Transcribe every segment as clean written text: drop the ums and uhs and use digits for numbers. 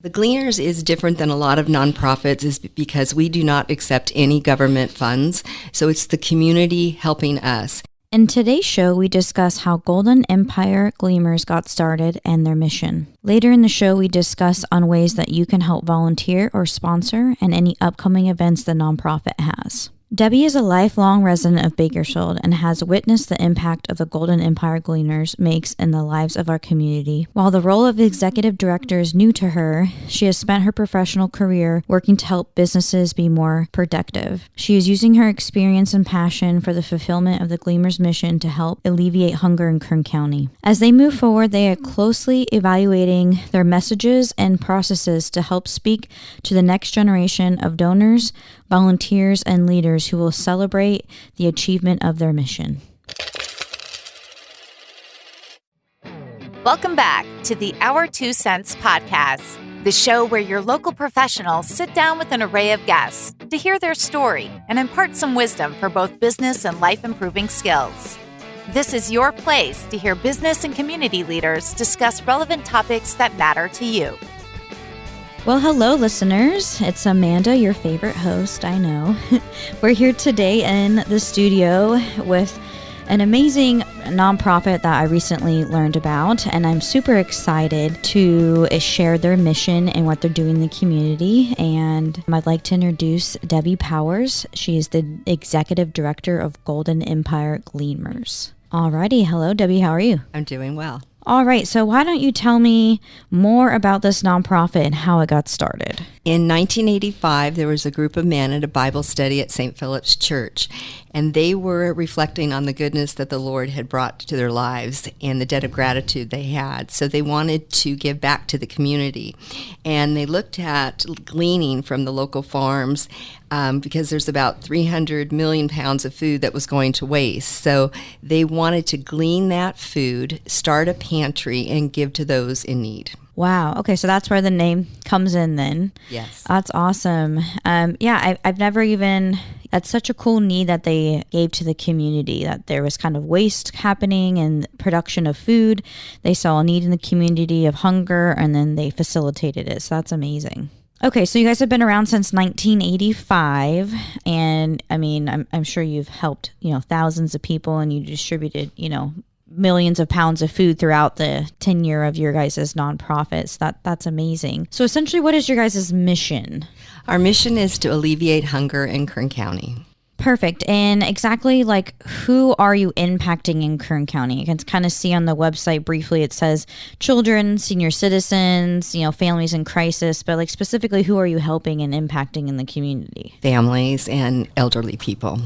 The Gleaners is different than a lot of nonprofits is because we do not accept any government funds. So it's the community helping us. In today's show, we discuss how Golden Empire Gleaners got started and their mission. Later in the show, we discuss on ways that you can help volunteer or sponsor and any upcoming events the nonprofit has. Debbie is a lifelong resident of Bakersfield and has witnessed the impact of the Golden Empire Gleaners makes in the lives of our community. While the role of executive director is new to her, she has spent her professional career working to help businesses be more productive. She is using her experience and passion for the fulfillment of the Gleaners' mission to help alleviate hunger in Kern County. As they move forward, they are closely evaluating their messages and processes to help speak to the next generation of donors, volunteers, and leaders who will celebrate the achievement of their mission. Welcome back to the Our 2 Cents podcast, the show where your local professionals sit down with an array of guests to hear their story and impart some wisdom for both business and life-improving skills. This is your place to hear business and community leaders discuss relevant topics that matter to you. Well, hello, listeners. It's Amanda, your favorite host, I know. We're here today in the studio with an amazing nonprofit that I recently learned about, and I'm super excited to share their mission and what they're doing in the community. And I'd like to introduce Debbie Powers. She is the executive director of Golden Empire Gleaners. Alrighty, hello, Debbie. How are you? I'm doing well. All right, so why don't you tell me more about this nonprofit and how it got started? In 1985, there was a group of men at a Bible study at St. Philip's Church, and they were reflecting on the goodness that the Lord had brought to their lives and the debt of gratitude they had. So they wanted to give back to the community, and they looked at gleaning from the local farms because there's about 300 million pounds of food that was going to waste. So they wanted to glean that food, start a pantry, and give to those in need. Wow. Okay, so that's where the name comes in then. Yes. That's awesome. I've never even, that's such a cool need that they gave to the community, that there was kind of waste happening and production of food. They saw a need in the community of hunger, and then they facilitated it. So that's amazing. Okay, so you guys have been around since 1985, and I mean, I'm sure you've helped, thousands of people, and you distributed, millions of pounds of food throughout the tenure of your guys' nonprofits. That's amazing. So essentially, what is your guys' mission? Our mission is to alleviate hunger in Kern County. Perfect. And exactly who are you impacting in Kern County? You can kind of see on the website briefly, it says children, senior citizens, families in crisis, but specifically who are you helping and impacting in the community? Families and elderly people.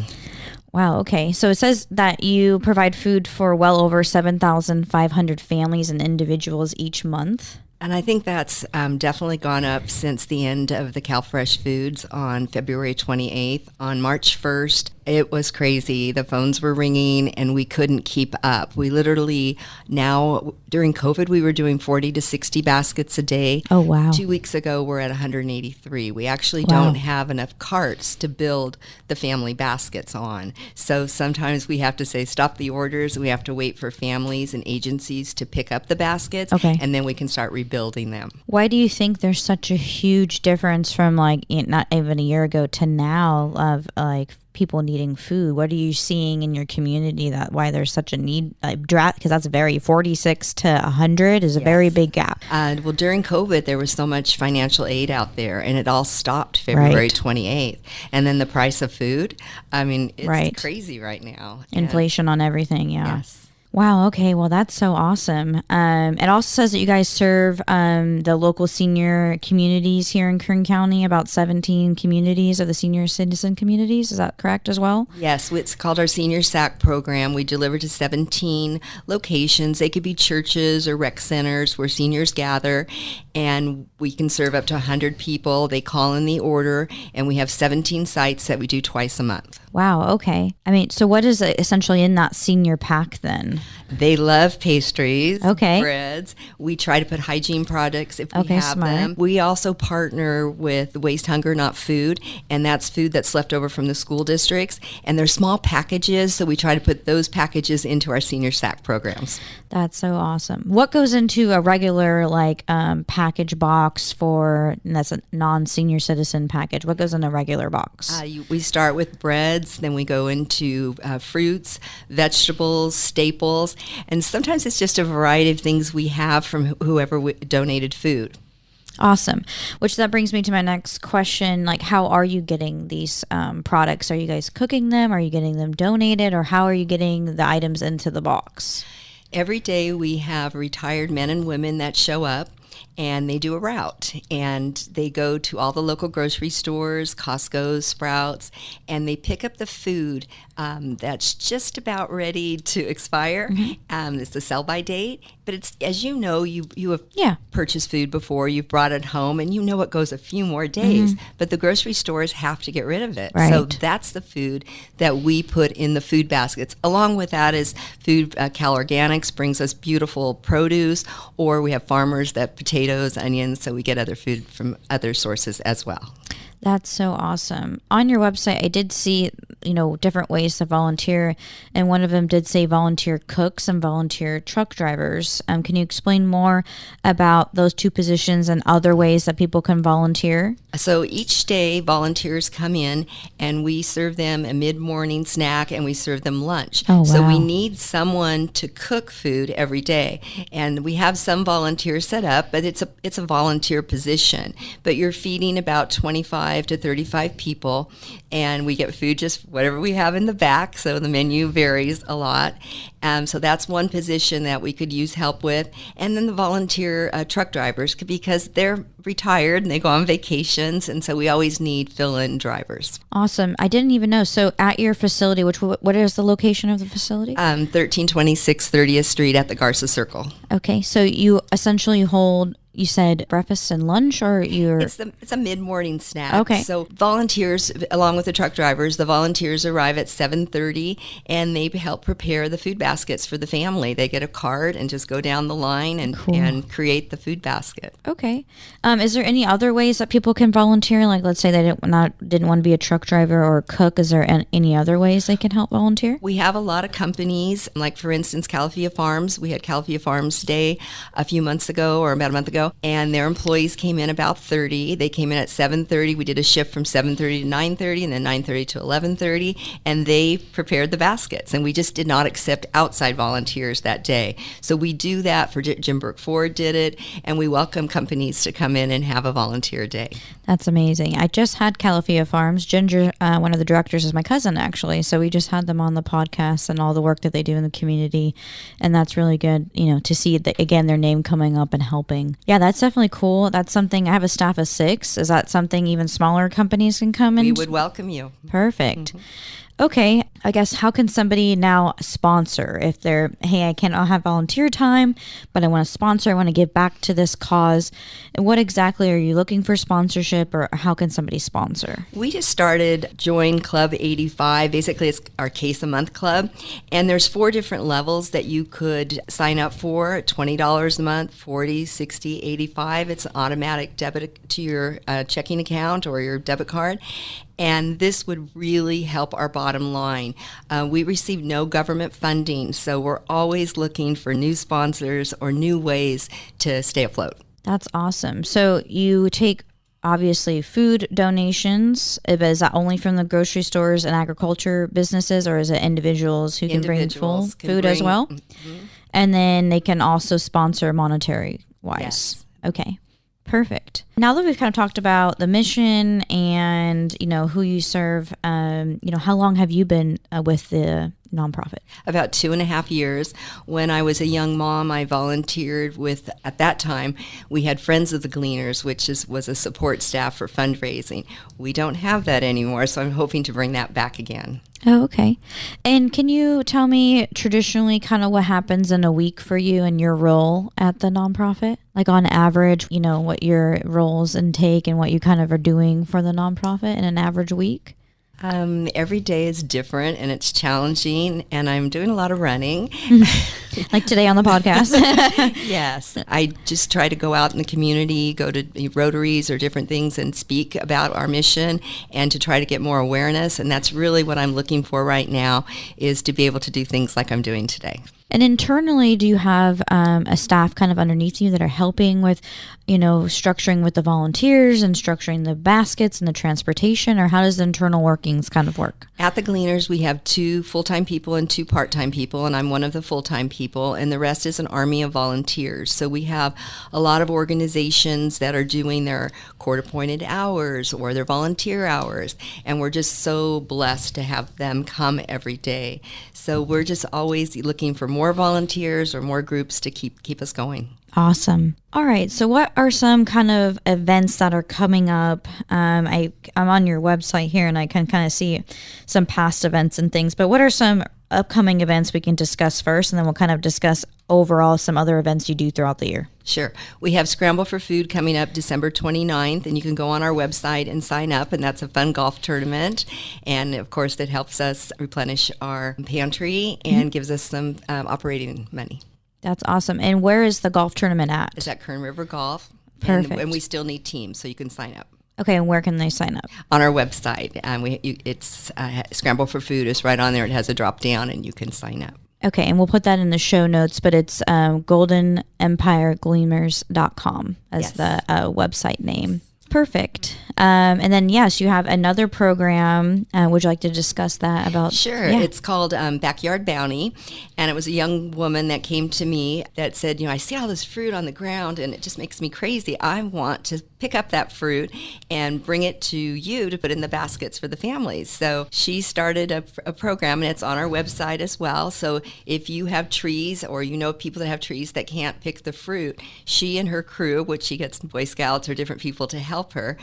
Wow. Okay. So it says that you provide food for well over 7,500 families and individuals each month. And I think that's definitely gone up since the end of the CalFresh Foods on February 28th. On March 1st, it was crazy. The phones were ringing and we couldn't keep up. We literally now, during COVID, we were doing 40 to 60 baskets a day. Oh, wow. 2 weeks ago, we're at 183. We actually don't have enough carts to build the family baskets on. So sometimes we have to say, stop the orders. We have to wait for families and agencies to pick up the baskets. Okay. And then we can start rebuilding them. Why do you think there's such a huge difference from not even a year ago to now of people needing food? What are you seeing in your community why there's such a need? Because that's 46 to 100 is a very big gap. Well, during COVID, there was so much financial aid out there, and it all stopped February 28th. And then the price of food, it's crazy right now. Inflation on everything, yeah. Yes. Wow. Okay. Well, that's so awesome. It also says that you guys serve the local senior communities here in Kern County, about 17 communities of the senior citizen communities. Is that correct as well? Yes. It's called our Senior SAC program. We deliver to 17 locations. They could be churches or rec centers where seniors gather, and we can serve up to 100 people. They call in the order, and we have 17 sites that we do twice a month. Wow. Okay. So what is essentially in that senior pack then? They love pastries, Okay. breads. We try to put hygiene products if we Okay, have smart. them. We also partner with Waste Hunger Not Food, and that's food that's left over from the school districts. And they're small packages, so we try to put those packages into our senior SAC programs. That's so awesome. What goes into a regular package box and that's a non-senior citizen package? What goes in a regular box? We start with breads, then we go into fruits, vegetables, staples, and sometimes it's just a variety of things we have from whoever donated food. Awesome. Which that brings me to my next question. Like, how are you getting these products? Are you guys cooking them? Are you getting them donated? Or how are you getting the items into the box? Every day we have retired men and women that show up, and they do a route, and they go to all the local grocery stores, Costco, Sprouts, and they pick up the food that's just about ready to expire. Mm-hmm. It's the sell-by date, but it's, as you know, you have purchased food before, you've brought it home, and you know it goes a few more days, but the grocery stores have to get rid of it. Right. So that's the food that we put in the food baskets. Along with that is food, Cal Organics brings us beautiful produce, or we have farmers that potatoes, onions, so we get other food from other sources as well. That's so awesome. On your website, I did see, different ways to volunteer, and one of them did say volunteer cooks and volunteer truck drivers. Can you explain more about those two positions and other ways that people can volunteer? So each day, volunteers come in, and we serve them a mid-morning snack, and we serve them lunch. Oh, wow. So we need someone to cook food every day, and we have some volunteers set up, but it's a volunteer position. But you're feeding about 25 to 35 people, and we get food just whatever we have in the back, so the menu varies a lot. So that's one position that we could use help with. And then the volunteer truck drivers, because they're retired and they go on vacations, and so we always need fill-in drivers. Awesome. I didn't even know. So at your facility, what is the location of the facility? 1326 30th Street at the Garza Circle. Okay, so you essentially hold, you said breakfast and lunch, or It's a mid-morning snack. Okay. So volunteers, along with the truck drivers, the volunteers arrive at 7:30, and they help prepare the food baskets for the family. They get a cart and just go down the line and create the food basket. Okay. Is there any other ways that people can volunteer? Like, let's say they didn't want to be a truck driver or a cook. Is there any other ways they can help volunteer? We have a lot of companies, like for instance, Califia Farms. We had Califia Farms Day a few months ago, or about a month ago, and their employees came in about 30. They came in at 7:30. We did a shift from 7:30 to 9:30, and then 9:30 to 11:30, and they prepared the baskets. And we just did not accept outside volunteers that day. So we do that for Jim Burke Ford did it, and we welcome companies to come in and have a volunteer day. That's amazing. I just had Califia Farms. Ginger, one of the directors, is my cousin, actually. So we just had them on the podcast and all the work that they do in the community. And that's really good, to see, again, their name coming up and helping. Yeah, that's definitely cool. That's something, I have a staff of 6. Is that something even smaller companies can come in? We would welcome you. Perfect. Mm-hmm. Okay, I guess how can somebody now sponsor if they're, hey, I cannot have volunteer time, but I want to sponsor, I want to give back to this cause. And what exactly are you looking for sponsorship, or how can somebody sponsor? We just started Join Club 85. Basically, it's our case a month club. And there's 4 different levels that you could sign up for. $20 a month, $40, $60, $85. It's an automatic debit to your checking account or your debit card. And this would really help our bottom line. We receive no government funding, so we're always looking for new sponsors or new ways to stay afloat. That's awesome. So you take, obviously, food donations. Is that only from the grocery stores and agriculture businesses, or is it individuals who can bring full food as well? Mm-hmm. And then they can also sponsor monetary-wise. Yes. Okay. Perfect. Now that we've kind of talked about the mission and, who you serve, how long have you been with the nonprofit? About 2.5 years. When I was a young mom, I volunteered with, at that time, we had Friends of the Gleaners, which was a support staff for fundraising. We don't have that anymore, so I'm hoping to bring that back again. Oh, okay. And can you tell me traditionally kind of what happens in a week for you and your role at the nonprofit? Like on average, what your roles intake and what you kind of are doing for the nonprofit in an average week? Every day is different and it's challenging, and I'm doing a lot of running. Like today on the podcast. Yes. I just try to go out in the community, go to Rotaries or different things and speak about our mission and to try to get more awareness. And that's really what I'm looking for right now, is to be able to do things like I'm doing today. And internally, do you have a staff kind of underneath you that are helping with, structuring with the volunteers and structuring the baskets and the transportation, or how does the internal workings kind of work? At the Gleaners, we have 2 full-time people and 2 part-time people, and I'm one of the full-time people, and the rest is an army of volunteers. So we have a lot of organizations that are doing their court-appointed hours or their volunteer hours, and we're just so blessed to have them come every day. So we're just always looking for more volunteers or more groups to keep us going. Awesome. All right. So what are some kind of events that are coming up? I'm on your website here and I can kind of see some past events and things, but what are some upcoming events we can discuss first, and then we'll kind of discuss overall some other events you do throughout the year? Sure. We have Scramble for Food coming up December 29th, and you can go on our website and sign up, and that's a fun golf tournament. And, of course, that helps us replenish our pantry and gives us some operating money. That's awesome. And where is the golf tournament at? It's at Kern River Golf. Perfect. And we still need teams, so you can sign up. Okay, and where can they sign up? On our website. It's Scramble for Food is right on there. It has a drop down, and you can sign up. Okay, and we'll put that in the show notes, but it's goldenempire.gleaners.com as the website name. Perfect. And then, yes, you have another program. Would you like to discuss that about? Sure. Yeah. It's called Backyard Bounty. And it was a young woman that came to me that said, I see all this fruit on the ground and it just makes me crazy. I want to pick up that fruit and bring it to you to put in the baskets for the families. So she started a program, and it's on our website as well. So if you have trees or people that have trees that can't pick the fruit, she and her crew, which she gets Boy Scouts or different people to help her,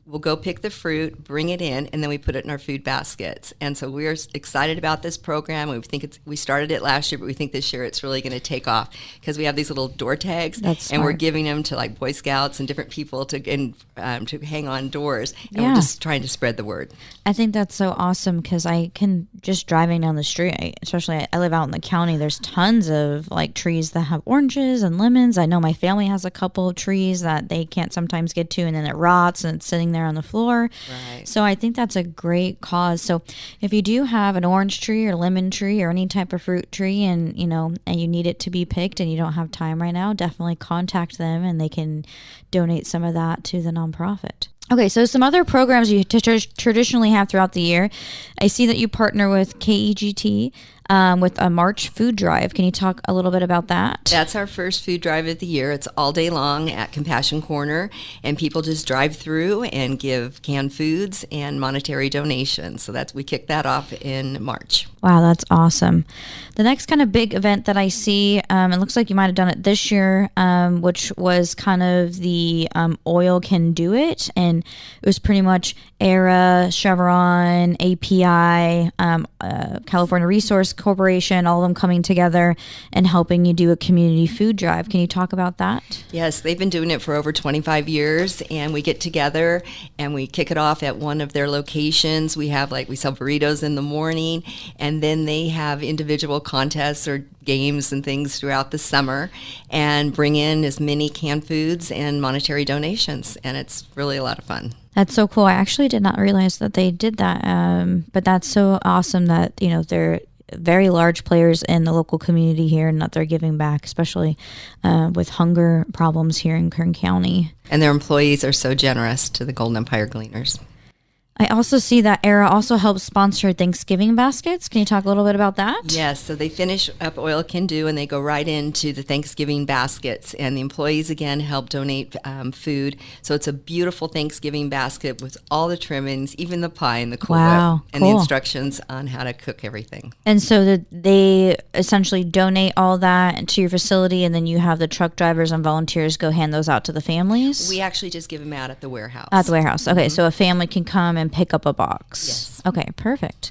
we'll go pick the fruit, bring it in, and then we put it in our food baskets. And so we're excited about this program. We started it last year, but we think this year it's really going to take off because we have these little door tags, and we're giving them to like Boy Scouts and different people to hang on doors, and we're just trying to spread the word. I think that's so awesome because I can just driving down the street, especially I live out in the county, there's tons of like trees that have oranges and lemons. I know my family has a couple of trees that they can't sometimes get to, and then it rots and it's sitting there on the floor. Right. So I think that's a great cause. So if you do have an orange tree or lemon tree or any type of fruit tree and you need it to be picked and you don't have time right now, definitely contact them and they can donate some of that to the nonprofit. Okay, so some other programs you traditionally have throughout the year. I see that you partner with KEGT with a March food drive. Can you talk a little bit about that? That's our first food drive of the year. It's all day long at Compassion Corner, and people just drive through and give canned foods and monetary donations. So we kick that off in March. Wow, that's awesome. The next kind of big event that I see, it looks like you might have done it this year, which was kind of the Oil Can Do It, and it was pretty much ERA, Chevron, API, California Resource Corporation, all of them coming together and helping you do a community food drive. Can you talk about that? Yes, they've been doing it for over 25 years, and we get together and we kick it off at one of their locations. We sell burritos in the morning, and then they have individual contests or games and things throughout the summer and bring in as many canned foods and monetary donations, and it's really a lot of fun. That's so cool. I actually did not realize that they did that, but that's so awesome that they're very large players in the local community here and that they're giving back, especially with hunger problems here in Kern County. And their employees are so generous to the Golden Empire Gleaners. I also see that ERA also helps sponsor Thanksgiving baskets. Can you talk a little bit about that? Yes, so they finish up Oil Can Do and they go right into the Thanksgiving baskets, and the employees again help donate food. So it's a beautiful Thanksgiving basket with all the trimmings, even the pie and the Cool Whip, and the instructions on how to cook everything. And so they essentially donate all that to your facility, and then you have the truck drivers and volunteers go hand those out to the families? We actually just give them out at the warehouse. At the warehouse. Okay, so a family can come and pick up a box. Yes. Okay, perfect.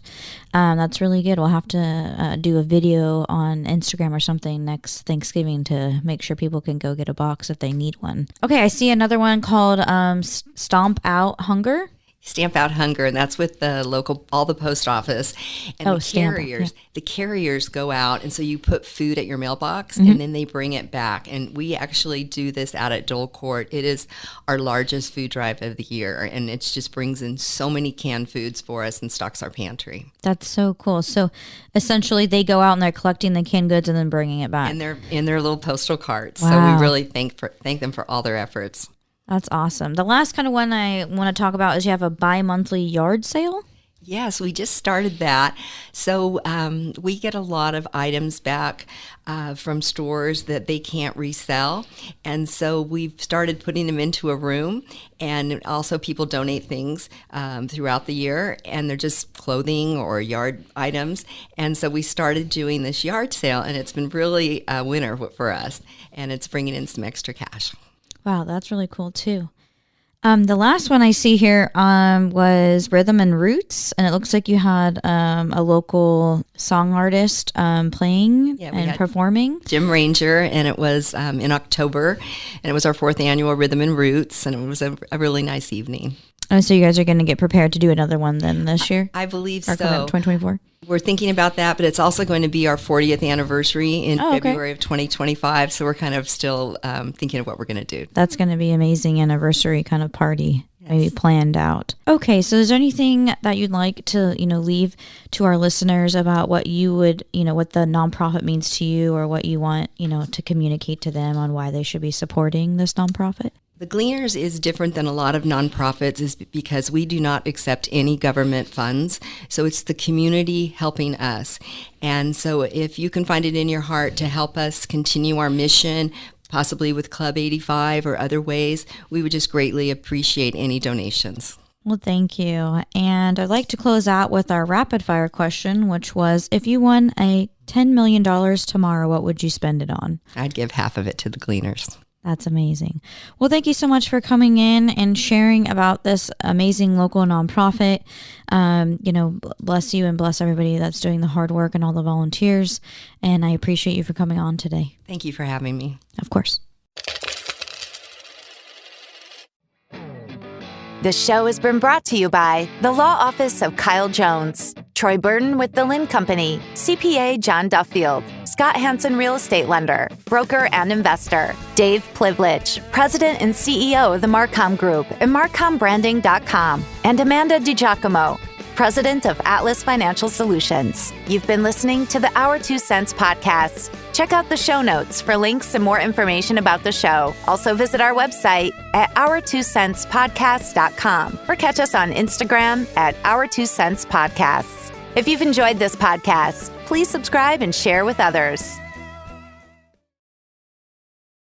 That's really good. We'll have to do a video on Instagram or something next Thanksgiving to make sure people can go get a box if they need one. Okay, I see another one called Stomp Out Hunger. Stamp Out Hunger, and that's with the local, all the post office. And the carriers go out, and so you put food at your mailbox, and then they bring it back. And we actually do this out at Dole Court. It is our largest food drive of the year, and it just brings in so many canned foods for us and stocks our pantry. That's so cool. So essentially they go out and they're collecting the canned goods and then bringing it back. And they're in their little postal carts. Wow. So we really thank them for all their efforts. That's awesome. The last kind of one I want to talk about is you have a bi-monthly yard sale. Yes, we just started that. So we get a lot of items back from stores that they can't resell. And so we've started putting them into a room. And also people donate things throughout the year. And they're just clothing or yard items. And so we started doing this yard sale. And it's been really a winner for us. And it's bringing in some extra cash. Wow, that's really cool too. The last one I see here was Rhythm and Roots, and it looks like you had a local song artist playing and performing. Jim Ranger, and it was in October, and it was our 4th annual Rhythm and Roots, and it was a really nice evening. Oh, so you guys are going to get prepared to do another one then this year? I believe so. 2024? We're thinking about that, but it's also going to be our 40th anniversary in February of 2025. So we're kind of still thinking of what we're going to do. That's going to be an amazing anniversary kind of party, maybe planned out. Okay, so is there anything that you'd like to, leave to our listeners about what you would, what the nonprofit means to you, or what you want, to communicate to them on why they should be supporting this nonprofit? The Gleaners is different than a lot of nonprofits is because we do not accept any government funds. So it's the community helping us. And so if you can find it in your heart to help us continue our mission, possibly with Club 85 or other ways, we would just greatly appreciate any donations. Well, thank you. And I'd like to close out with our rapid fire question, which was, if you won a $10 million tomorrow, what would you spend it on? I'd give half of it to the Gleaners. That's amazing. Well, thank you so much for coming in and sharing about this amazing local nonprofit. Bless you and bless everybody that's doing the hard work and all the volunteers. And I appreciate you for coming on today. Thank you for having me. Of course. This show has been brought to you by the Law Office of Kyle Jones, Troy Burton with the Lynn Company, CPA John Duffield, Scott Hansen Real Estate Lender, broker and investor, Dave Plivlich, President and CEO of the Marcom Group and MarcomBranding.com, and Amanda DiGiacomo, President of Atlas Financial Solutions. You've been listening to the Our 2 Cents podcast. Check out the show notes for links and more information about the show. Also visit our website at our2centspodcast.com or catch us on Instagram at Our 2 Cents Podcasts. If you've enjoyed this podcast, please subscribe and share with others.